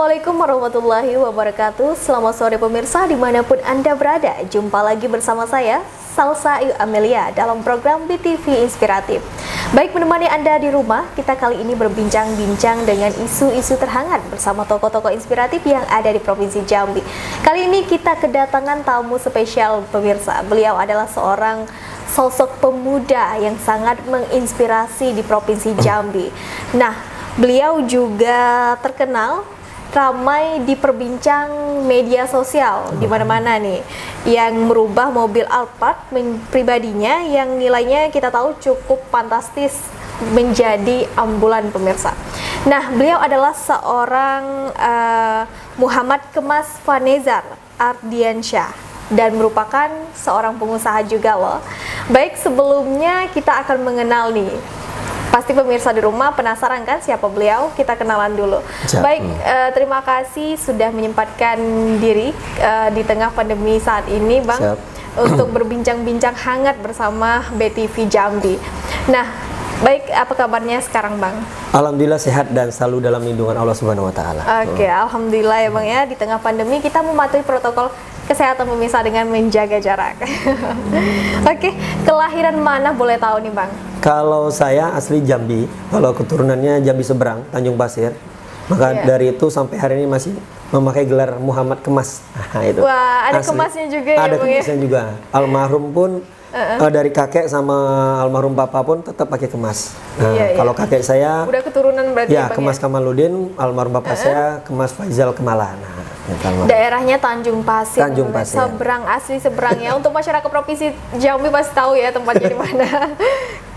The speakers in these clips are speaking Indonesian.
Assalamualaikum warahmatullahi wabarakatuh. Selamat sore pemirsa dimanapun Anda berada. Jumpa lagi bersama saya, Salsa Ayu Amelia, dalam program BTV Inspiratif. Baik, menemani Anda di rumah, kita kali ini berbincang-bincang dengan isu-isu terhangat bersama tokoh-tokoh inspiratif yang ada di Provinsi Jambi. Kali ini kita kedatangan tamu spesial pemirsa. Beliau adalah seorang sosok pemuda yang sangat menginspirasi di Provinsi Jambi. Nah, beliau juga terkenal ramai diperbincang media sosial di mana-mana nih, yang merubah mobil Alphard pribadinya yang nilainya kita tahu cukup fantastis menjadi ambulan pemirsa. Nah, beliau adalah seorang Muhammad Kemas Vanezar Ardiansyah dan merupakan seorang pengusaha juga loh. Baik, sebelumnya kita akan mengenal nih. Pasti pemirsa di rumah penasaran kan siapa beliau? Kita kenalan dulu. Baik, terima kasih sudah menyempatkan diri di tengah pandemi saat ini, Bang, untuk berbincang-bincang hangat bersama BTV Jambi. Nah, baik, apa kabarnya sekarang, Bang? Alhamdulillah sehat dan selalu dalam lindungan Allah Subhanahu wa taala. Oke, alhamdulillah ya, Bang ya, di tengah pandemi kita mematuhi protokol kesehatan pemirsa dengan menjaga jarak. Oke, kelahiran mana boleh tahu nih, Bang? Kalau saya asli Jambi, kalau keturunannya Jambi Seberang, Tanjung Pasir, maka dari itu sampai hari ini masih memakai gelar Muhammad Kemas. Nah, itu. Wah, ada asli. kemasnya juga ya, ada Bang ya? kemasnya juga. Almarhum pun dari kakek sama almarhum papa pun tetap pakai kemas. Nah, kalau kakek saya udah keturunan berarti ya, Bang, Kemas Kamaludin, almarhum bapak saya Kemas Faizal Kemala. Nah, daerahnya Tanjung Pasir. Tanjung Pasir. Seberang, asli seberang ya. Untuk masyarakat Provinsi Jambi pasti tahu ya tempatnya di mana.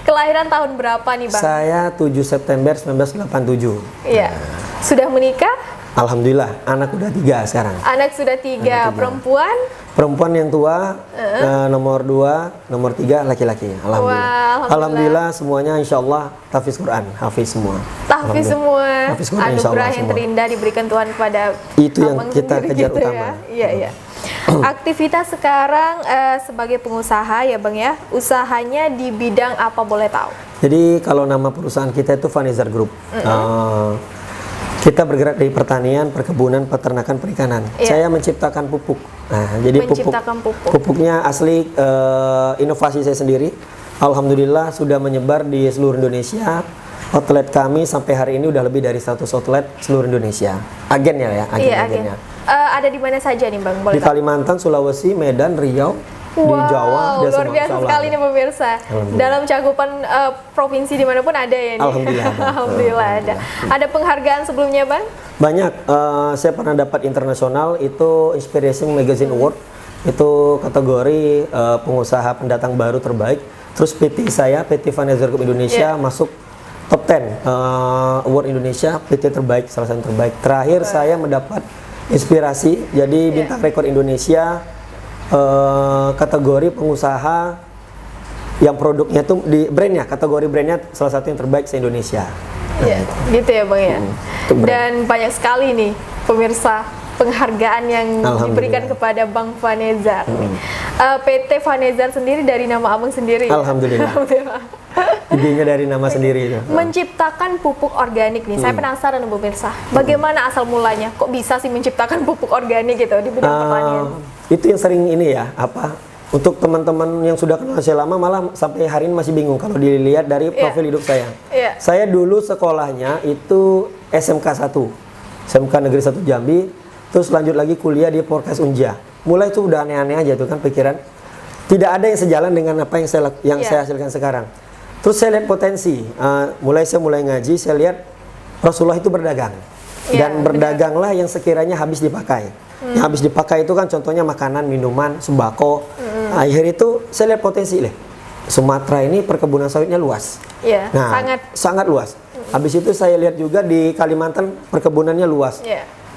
Kelahiran tahun berapa nih, Bang? Saya 7 September 1987. Iya. Sudah menikah? Alhamdulillah, anak udah 3 sekarang. Anak sudah 3. Perempuan? Perempuan yang tua, nomor 2, nomor 3 laki-laki. Alhamdulillah. Wah, alhamdulillah semuanya insya Allah tahfiz Quran, hafiz semua. Tahfiz semua. Hafiz Quran, anugerah yang terindah diberikan Tuhan kepada itu yang kita kejar gitu utama. Ya. Iya. Aktivitas sekarang sebagai pengusaha ya, Bang ya. Usahanya di bidang apa boleh tahu? Jadi kalau nama perusahaan kita itu Vanezar Group. Kita bergerak di pertanian, perkebunan, peternakan, perikanan. Saya menciptakan pupuk. Nah, jadi pupuknya asli inovasi saya sendiri. Alhamdulillah sudah menyebar di seluruh Indonesia. Outlet kami sampai hari ini udah lebih dari 100 outlet seluruh Indonesia. Agennya ya, agennya. Ada di mana saja nih, Bang? Boleh di Kalimantan, Sulawesi, Medan, Riau, di Jawa. Luar biasa sekali nih pemirsa. Dalam cakupan provinsi dimanapun ada ya nih. Alhamdulillah. Alhamdulillah ada. Ada penghargaan sebelumnya, Bang? Banyak. Saya pernah dapat internasional itu Inspiration Magazine Award. Itu kategori pengusaha pendatang baru terbaik. Terus PT saya, PT Vanezar Group Indonesia masuk top 10 award Indonesia, PT terbaik, salah satu terbaik. Terakhir saya mendapat inspirasi jadi bintang rekor Indonesia kategori pengusaha yang produknya tuh di brandnya, kategori brandnya salah satu yang terbaik se Indonesia. Gitu ya, Bang ya. Dan banyak sekali nih pemirsa penghargaan yang diberikan kepada Bang Vanezar. PT Vanezar sendiri dari nama Abang sendiri. Alhamdulillah. Idenya dari nama sendiri itu. Menciptakan pupuk organik nih, saya penasaran pemirsa. Bagaimana asal mulanya? Kok bisa sih menciptakan pupuk organik gitu di bidang pertanian? Itu yang sering ini ya, untuk teman-teman yang sudah kenal saya lama malah sampai hari ini masih bingung kalau dilihat dari profil hidup saya. Saya dulu sekolahnya itu SMK 1, SMK Negeri 1 Jambi, terus lanjut lagi kuliah di Porkes Unja. Mulai itu udah aneh-aneh aja tuh kan pikiran. Tidak ada yang sejalan dengan apa yang saya hasilkan sekarang. Terus saya lihat potensi, saya mulai ngaji, saya lihat Rasulullah itu berdagang. Dan berdaganglah yang sekiranya habis dipakai. Yang habis dipakai itu kan contohnya makanan, minuman, sembako. Akhir itu saya lihat potensi Sumatera ini perkebunan sawitnya luas. Sangat luas. Habis itu saya lihat juga di Kalimantan perkebunannya luas.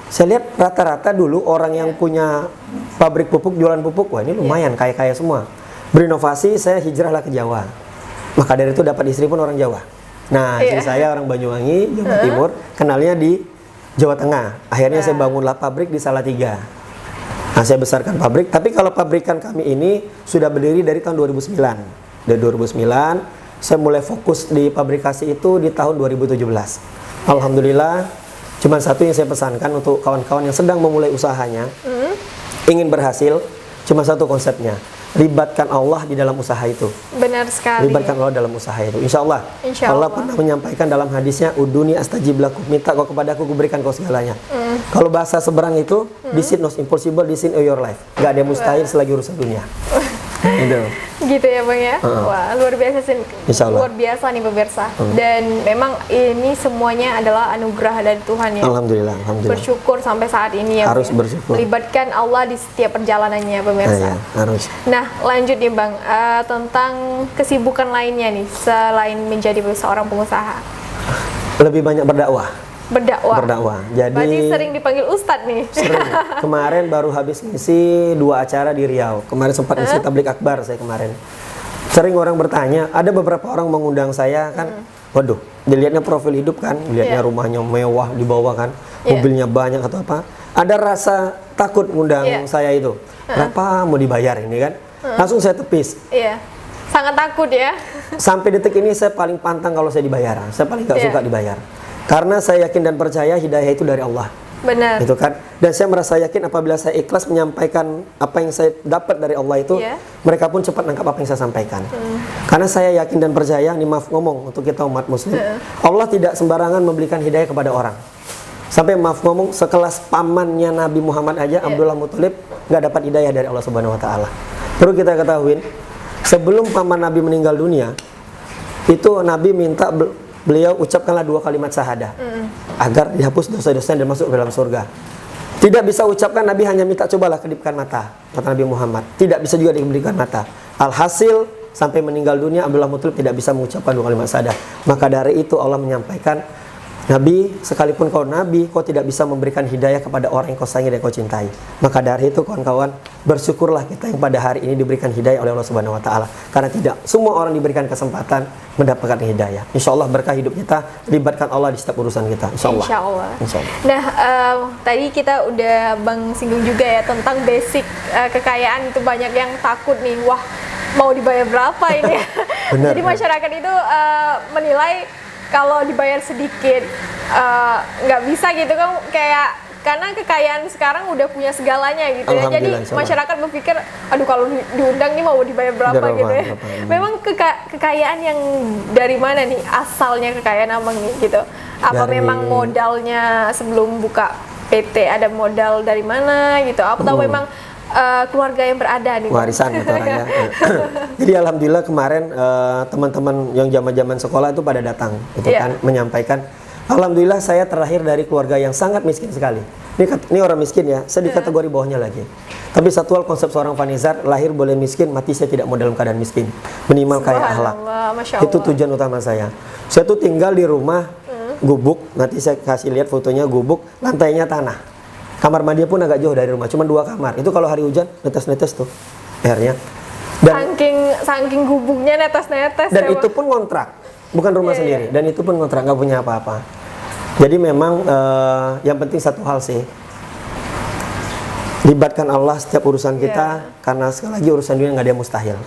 Saya lihat rata-rata dulu orang yang punya pabrik pupuk, jualan pupuk, wah ini lumayan kaya-kaya semua. Berinovasi, saya hijrahlah ke Jawa. Maka dari itu dapat istri pun orang Jawa. Nah, istri saya orang Banyuwangi, Jawa Timur, kenalnya di Jawa Tengah. Akhirnya saya bangunlah pabrik di Salatiga. Nah, saya besarkan pabrik. Tapi kalau pabrikan kami ini sudah berdiri dari tahun 2009. Dari 2009, saya mulai fokus di pabrikasi itu di tahun 2017. Alhamdulillah, Cuman satu yang saya pesankan untuk kawan-kawan yang sedang memulai usahanya, ingin berhasil, cuma satu konsepnya. Libatkan Allah di dalam usaha itu. Benar sekali. Libatkan Allah dalam usaha itu. Insya Allah. Allah pernah menyampaikan dalam hadisnya, uduni astajib lakum, minta kau kepadaku, kuberikan kau segalanya. Kalau bahasa seberang itu, this is not impossible, this is your life. Gak ada yang mustahil selagi urusan dunia. Gitu ya Bang ya. Wah, luar biasa sih. Luar biasa nih pemirsa. Dan memang ini semuanya adalah anugerah dari Tuhan ya. Alhamdulillah, alhamdulillah. Bersyukur sampai saat ini ya. Harus bersyukur. Melibatkan Allah di setiap perjalanannya pemirsa. Harus. Nah, lanjut nih Bang, tentang kesibukan lainnya nih selain menjadi seorang pengusaha. Lebih banyak berdakwah. Berdakwah. Jadi berarti sering dipanggil Ustadz nih. Sering. Kemarin baru habis ngisi 2 acara di Riau. Kemarin sempat ngisi tablik akbar saya kemarin. Sering orang bertanya, ada beberapa orang mengundang saya kan, waduh, dilihatnya profil hidup kan, dilihatnya rumahnya mewah di bawah kan, mobilnya banyak atau apa. Ada rasa takut ngundang saya itu. Berapa mau dibayar ini kan? Langsung saya tepis. Sangat takut ya. Sampai detik ini saya paling pantang kalau saya dibayar. Saya paling gak suka dibayar. Karena saya yakin dan percaya hidayah itu dari Allah. Benar. Gitu kan. Dan saya merasa yakin apabila saya ikhlas menyampaikan apa yang saya dapat dari Allah itu, mereka pun cepat nangkap apa yang saya sampaikan. Karena saya yakin dan percaya, ini maaf ngomong untuk kita umat muslim, Allah tidak sembarangan memberikan hidayah kepada orang. Sampai maaf ngomong, sekelas pamannya Nabi Muhammad aja, Abdullah Muthalib, nggak dapat hidayah dari Allah Subhanahu Wa Taala. Perlu kita ketahui, sebelum paman Nabi meninggal dunia, itu Nabi minta beliau ucapkanlah 2 kalimat syahadah agar dihapus dosa-dosa dan masuk ke dalam surga. Tidak bisa ucapkan, Nabi hanya minta cobalah kedipkan mata, kata Nabi Muhammad. Tidak bisa juga diberikan mata. Alhasil sampai meninggal dunia Abdullah Muthalib tidak bisa mengucapkan 2 kalimat syahadah. Maka dari itu Allah menyampaikan, Nabi, sekalipun kau Nabi, kau tidak bisa memberikan hidayah kepada orang yang kau sayangi dan kau cintai. Maka dari itu kawan-kawan, bersyukurlah kita yang pada hari ini diberikan hidayah oleh Allah Subhanahu Wa Taala. Karena tidak semua orang diberikan kesempatan mendapatkan hidayah. Insya Allah berkah hidup kita, libatkan Allah di setiap urusan kita. Insya Allah. Insya Allah. Nah, tadi kita udah Bang singgung juga ya tentang basic kekayaan itu banyak yang takut nih. Wah, mau dibayar berapa ini? Jadi masyarakat itu menilai kalau dibayar sedikit nggak bisa gitu kan, kayak karena kekayaan sekarang udah punya segalanya gitu ya. Jadi masyarakat berpikir, aduh kalau diundang nih mau dibayar berapa gitu ya. Memang kekayaan yang dari mana nih asalnya kekayaan Abang nih gitu? Apa memang modalnya sebelum buka PT ada modal dari mana gitu? Atau memang keluarga yang berada nih, warisan gitu orangnya. Jadi alhamdulillah kemarin teman-teman yang zaman-zaman sekolah itu pada datang gitu kan, menyampaikan, alhamdulillah saya terlahir dari keluarga yang sangat miskin sekali. Ini orang miskin ya, saya di kategori bawahnya lagi. Tapi satu hal, konsep seorang Vanizar, lahir boleh miskin, mati saya tidak mau dalam keadaan miskin. Minimal kaya akhlak. Itu tujuan utama saya. Saya tuh tinggal di rumah gubuk, nanti saya kasih lihat fotonya gubuk, lantainya tanah. Kamar mandi pun agak jauh dari rumah, cuma 2 kamar. Itu kalau hari hujan netes-netes tuh airnya. Dan saking gubuknya netes-netes. Dan itu pun kontrak, bukan rumah sendiri. Dan itu pun kontrak, nggak punya apa-apa. Jadi memang yang penting satu hal sih, libatkan Allah setiap urusan kita, karena sekali lagi urusan dunia nggak ada yang mustahil.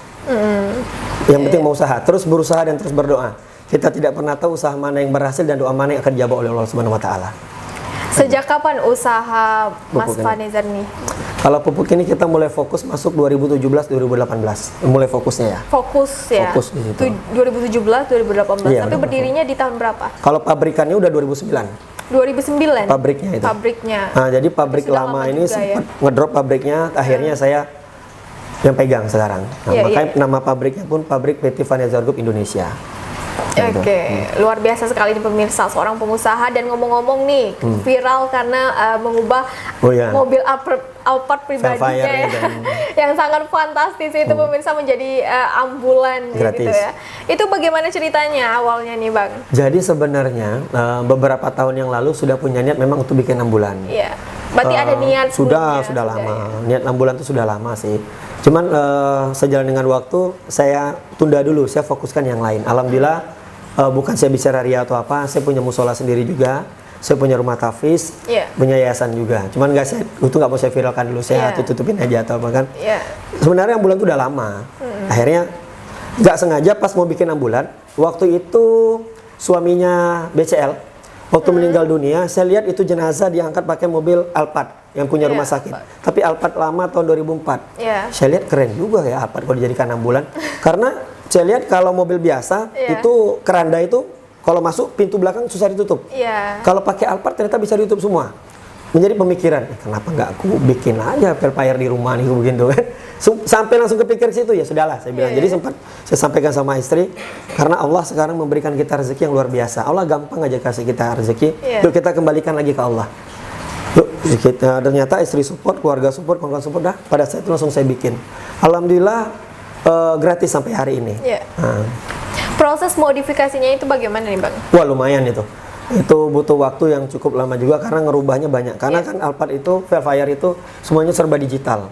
Yang penting mau usaha, terus berusaha dan terus berdoa. Kita tidak pernah tahu usaha mana yang berhasil dan doa mana yang akan dijawab oleh Allah Subhanahu Wa Taala. Sejak kapan usaha Mas Vanizar nih? Kalau pupuk ini kita mulai fokus masuk 2017-2018. Mulai fokusnya ya. Fokus ya. Fokus di situ. 2017-2018. Tapi berdirinya di tahun berapa? Kalau pabrikannya udah 2009. 2009. Pabriknya itu. Pabriknya. Nah, jadi pabrik lama ini sempat ngedrop pabriknya, akhirnya saya yang pegang sekarang. Nah, makanya nama pabriknya pun pabrik PT Vanizar Group Indonesia. Oke, luar biasa sekali nih pemirsa, seorang pengusaha. Dan ngomong-ngomong nih, viral karena mengubah mobil Alphard pribadinya yang sangat fantastis itu pemirsa menjadi ambulan gitu ya. Itu bagaimana ceritanya awalnya nih Bang? Jadi sebenarnya beberapa tahun yang lalu sudah punya niat memang untuk bikin ambulan. Iya. Berarti ada niat sudah lama. Niat ambulan itu sudah lama sih. Cuman sejalan dengan waktu saya tunda dulu, saya fokuskan yang lain. Alhamdulillah bukan saya bicara ria atau apa, saya punya musola sendiri juga, saya punya rumah tahfiz, punya yayasan juga. Cuman itu nggak mau saya viralkan dulu, saya tutupin aja atau apa kan. Sebenarnya ambulan itu udah lama. Akhirnya nggak sengaja pas mau bikin ambulan, waktu itu suaminya BCL Waktu meninggal dunia, saya lihat itu jenazah diangkat pakai mobil Alphard yang punya rumah sakit. Tapi Alphard lama tahun 2004. Saya lihat keren juga ya Alphard kalau dijadikan ambulan. Karena saya lihat kalau mobil biasa itu keranda itu kalau masuk pintu belakang susah ditutup. Kalau pakai Alphard ternyata bisa ditutup semua. Menjadi pemikiran, kenapa nggak aku bikin aja Velfire di rumah nih begitu kan? Sampai langsung kepikir situ, ya sudahlah saya bilang. Jadi sempat saya sampaikan sama istri, karena Allah sekarang memberikan kita rezeki yang luar biasa. Allah gampang aja kasih kita rezeki, yuk kita kembalikan lagi ke Allah. Yuk kita, ternyata istri support, keluarga support, kawan-kawan support, dah pada saat itu langsung saya bikin. Alhamdulillah gratis sampai hari ini. Proses modifikasinya itu bagaimana nih Bang? Wah lumayan itu butuh waktu yang cukup lama juga karena ngerubahnya banyak. Karena kan Alphard itu, Velfire itu semuanya serba digital.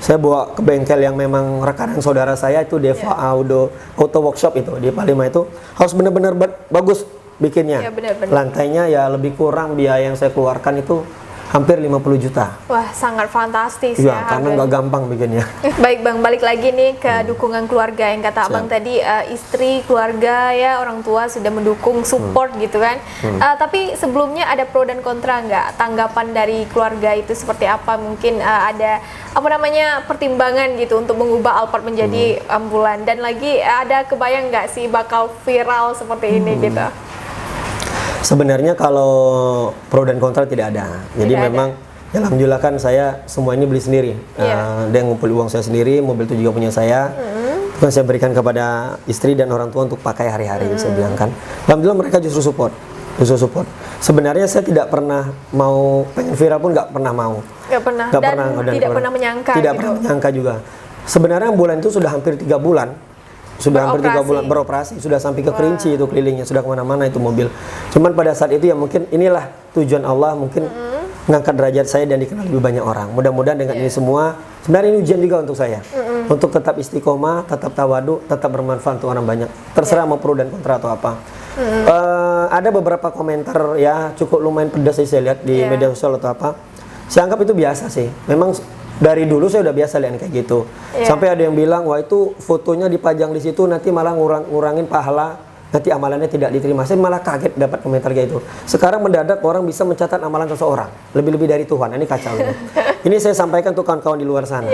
Saya bawa ke bengkel yang memang rekanan saudara saya itu Deva Auto Workshop itu di Palima itu harus benar-benar bagus bikinnya. Lantainya ya lebih kurang biaya yang saya keluarkan itu hampir 50 juta. Wah, sangat fantastis ya. Karena nggak gampang bikinnya. Baik Bang, balik lagi nih ke dukungan keluarga yang kata Abang tadi, istri, keluarga ya, orang tua sudah mendukung, support gitu kan. Tapi sebelumnya ada pro dan kontra nggak? Tanggapan dari keluarga itu seperti apa? Mungkin ada pertimbangan gitu untuk mengubah Alphard menjadi ambulan. Dan lagi ada kebayang nggak sih bakal viral seperti ini gitu? Sebenarnya kalau pro dan kontra tidak ada. Jadi memang ya alhamdulillah kan saya semua ini beli sendiri. Dia ngumpul uang saya sendiri, mobil itu juga punya saya. Itu kan saya berikan kepada istri dan orang tua untuk pakai hari-hari. Saya bilang kan. Alhamdulillah mereka justru support. Sebenarnya saya tidak pernah mau pengen viral pun nggak pernah mau. Nggak pernah. Dan tidak pernah menyangka. Tidak pernah menyangka juga. Sebenarnya bulan itu sudah hampir 3 bulan. Sudah hampir 3 bulan beroperasi, sudah sampai ke Kerinci itu kelilingnya, sudah kemana-mana itu mobil. Cuman pada saat itu ya mungkin inilah tujuan Allah mungkin mengangkat derajat saya dan dikenal lebih banyak orang. Mudah-mudahan dengan ini semua, sebenarnya ini ujian juga untuk saya. Untuk tetap istiqomah, tetap tawadu, tetap bermanfaat untuk orang banyak. Terserah mau pro dan kontra atau apa. Ada beberapa komentar ya cukup lumayan pedas saya lihat di media sosial atau apa. Saya anggap itu biasa sih. Memang dari dulu saya udah biasa lihat kayak gitu. Sampai ada yang bilang, wah itu fotonya dipajang di situ nanti malah ngurangin pahala, nanti amalannya tidak diterima. Saya malah kaget dapat komentar kayak itu. Sekarang mendadak orang bisa mencatat amalan seseorang lebih-lebih dari Tuhan. Ini kacau. Ini saya sampaikan untuk kawan-kawan di luar sana.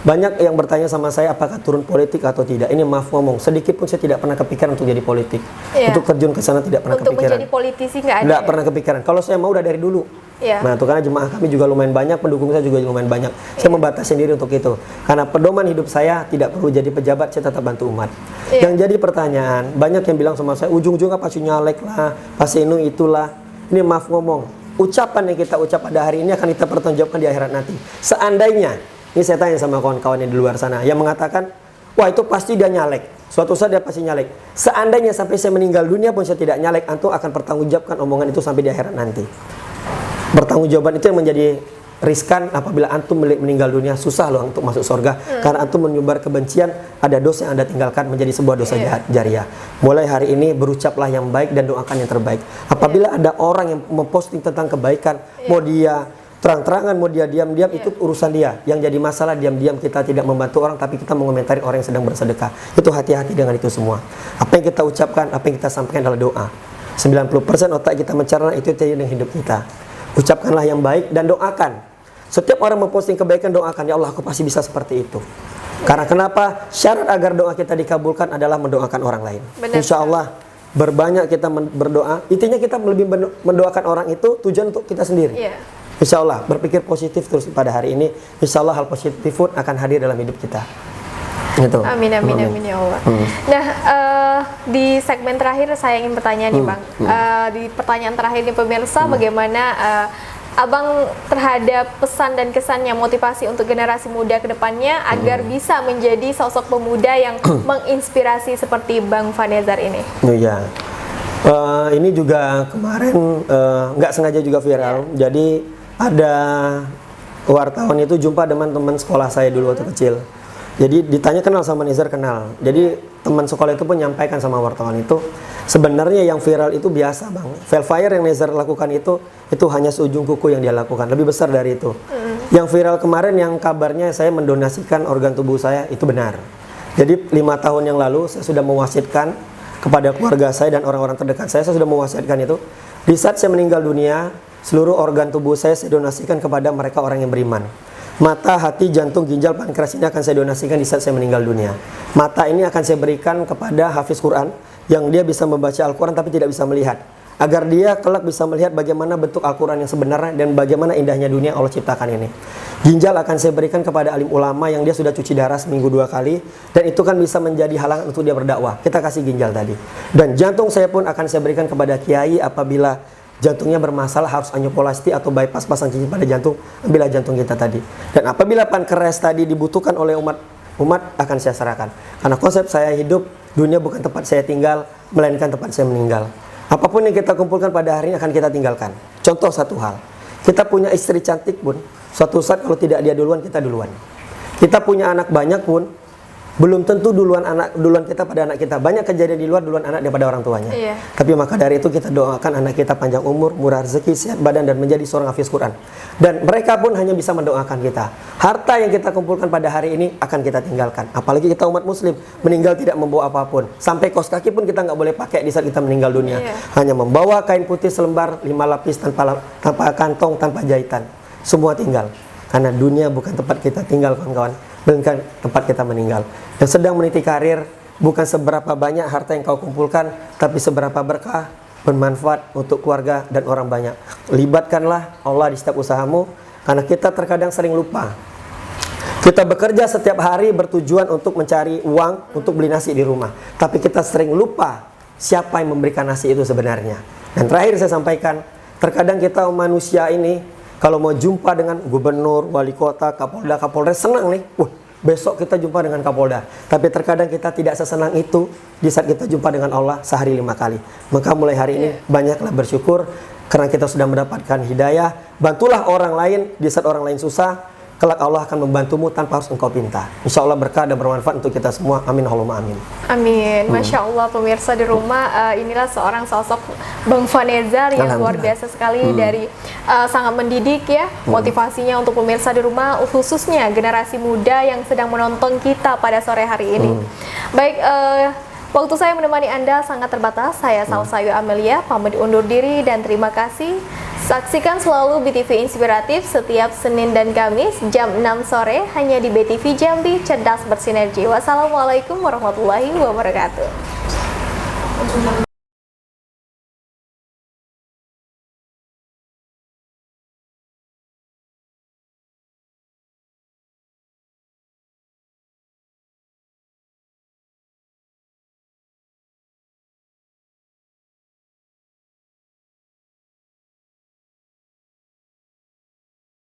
Banyak yang bertanya sama saya apakah turun politik atau tidak. Ini maaf ngomong, sedikit pun saya tidak pernah kepikiran untuk jadi politik. Untuk terjun ke sana tidak pernah kepikiran. Untuk menjadi politisi nggak ada. Nggak pernah kepikiran. Kalau saya mau udah dari dulu. Nah, itu karena jemaah kami juga lumayan banyak, pendukung saya juga lumayan banyak. Saya membatasi diri untuk itu. Karena pedoman hidup saya tidak perlu jadi pejabat, saya tetap bantu umat. Yang jadi pertanyaan, banyak yang bilang sama saya, ujung-ujungnya pasti nyalek lah, pasti itulah. Ini maaf ngomong, ucapan yang kita ucap pada hari ini akan kita pertanggungjawabkan di akhirat nanti. Seandainya, ini saya tanya sama kawan-kawan yang di luar sana, yang mengatakan, wah itu pasti dia nyalek. Suatu saat dia pasti nyalek. Seandainya sampai saya meninggal dunia pun saya tidak nyalek, antum akan pertanggungjawabkan omongan itu sampai di akhirat nanti. Pertanggungjawaban itu yang menjadi riskan apabila antum meninggal dunia, susah loh untuk masuk surga karena antum menyebar kebencian, ada dosa yang Anda tinggalkan menjadi sebuah dosa jariah. Mulai hari ini berucaplah yang baik dan doakan yang terbaik. Apabila ada orang yang memposting tentang kebaikan, mau dia terang-terangan, mau dia diam-diam, itu urusan dia. Yang jadi masalah diam-diam kita tidak membantu orang, tapi kita mengomentari orang yang sedang bersedekah. Itu hati-hati dengan itu semua. Apa yang kita ucapkan, apa yang kita sampaikan adalah doa. 90% otak kita mencerna, itu yang hidup kita. Ucapkanlah yang baik dan doakan. Setiap orang memposting kebaikan, doakan, ya Allah aku pasti bisa seperti itu. Karena kenapa? Syarat agar doa kita dikabulkan adalah mendoakan orang lain. Insya Allah berbanyak kita berdoa. Intinya kita lebih mendoakan orang itu tujuan untuk kita sendiri. Insya Allah berpikir positif terus pada hari ini. Insya Allah hal positif pun akan hadir dalam hidup kita. Gitu. Amin amin amin ya Allah. Nah di segmen terakhir saya ingin bertanya nih Bang. Di pertanyaan terakhir nih pemirsa, bagaimana Abang terhadap pesan dan kesannya motivasi untuk generasi muda ke depannya agar bisa menjadi sosok pemuda yang menginspirasi seperti Bang Vanezar ini? Iya. Ini juga kemarin nggak sengaja juga viral. Jadi ada wartawan itu jumpa teman-teman sekolah saya dulu waktu kecil. Jadi ditanya kenal sama Nezar, kenal. Jadi teman sekolah itu pun nyampaikan sama wartawan itu, sebenarnya yang viral itu biasa Bang. Velfire yang Nezar lakukan itu hanya seujung kuku yang dia lakukan, lebih besar dari itu. Yang viral kemarin yang kabarnya saya mendonasikan organ tubuh saya, itu benar. Jadi 5 tahun yang lalu saya sudah mewasitkan kepada keluarga saya dan orang-orang terdekat saya sudah mewasiatkan itu. Di saat saya meninggal dunia, seluruh organ tubuh saya donasikan kepada mereka orang yang beriman. Mata, hati, jantung, ginjal, pankreas ini akan saya donasikan di saat saya meninggal dunia. Mata ini akan saya berikan kepada hafiz Quran yang dia bisa membaca Al-Quran tapi tidak bisa melihat. Agar dia kelak bisa melihat bagaimana bentuk Al-Quran yang sebenarnya dan bagaimana indahnya dunia Allah ciptakan ini. Ginjal akan saya berikan kepada alim ulama yang dia sudah cuci darah seminggu 2 kali. Dan itu kan bisa menjadi halangan untuk dia berdakwah. Kita kasih ginjal tadi. Dan jantung saya pun akan saya berikan kepada kiai apabila jantungnya bermasalah harus angioplasti atau bypass pasang cincin pada jantung, ambillah jantung kita tadi. Dan apabila pankreas tadi dibutuhkan oleh umat akan saya serahkan. Karena konsep saya hidup, dunia bukan tempat saya tinggal, melainkan tempat saya meninggal. Apapun yang kita kumpulkan pada hari ini akan kita tinggalkan. Contoh satu hal, kita punya istri cantik pun, suatu saat kalau tidak dia duluan, kita duluan. Kita punya anak banyak pun, belum tentu duluan kita pada anak kita. Banyak kejadian di luar duluan anak daripada orang tuanya. Iya. Tapi maka dari itu kita doakan anak kita panjang umur, murah rezeki, sehat badan dan menjadi seorang hafiz Quran. Dan mereka pun hanya bisa mendoakan kita. Harta yang kita kumpulkan pada hari ini akan kita tinggalkan. Apalagi kita umat muslim, meninggal tidak membawa apapun. Sampai kaos kaki pun kita nggak boleh pakai di saat kita meninggal dunia. Iya. Hanya membawa kain putih selembar 5 lapis tanpa kantong, tanpa jahitan. Semua tinggal. Karena dunia bukan tempat kita tinggal, kawan-kawan. Bukan tempat kita meninggal. Yang sedang meniti karir, bukan seberapa banyak harta yang kau kumpulkan, tapi seberapa berkah, bermanfaat untuk keluarga dan orang banyak. Libatkanlah Allah di setiap usahamu, karena kita terkadang sering lupa. Kita bekerja setiap hari bertujuan untuk mencari uang untuk beli nasi di rumah, tapi kita sering lupa siapa yang memberikan nasi itu sebenarnya. Dan terakhir saya sampaikan, terkadang kita manusia ini kalau mau jumpa dengan gubernur, wali kota, kapolda, kapolres, senang nih. Besok kita jumpa dengan kapolda. Tapi terkadang kita tidak sesenang itu di saat kita jumpa dengan Allah sehari 5 kali. Maka mulai hari ini banyaklah bersyukur karena kita sudah mendapatkan hidayah. Bantulah orang lain di saat orang lain susah. Kelak Allah akan membantumu tanpa harus engkau pinta. Insya Allah berkah dan bermanfaat untuk kita semua. Amin Allahumma amin. Amin. Masya Allah pemirsa di rumah, inilah seorang sosok Bang Vanezar yang luar biasa sekali dari sangat mendidik ya, motivasinya untuk pemirsa di rumah, khususnya generasi muda yang sedang menonton kita pada sore hari ini. Baik, waktu saya menemani Anda sangat terbatas. Saya Salsa Ayu Amelia pamit undur diri dan terima kasih. Saksikan selalu BTV Inspiratif setiap Senin dan Kamis jam 6 sore hanya di BTV Jambi, cerdas bersinergi. Wassalamualaikum warahmatullahi wabarakatuh.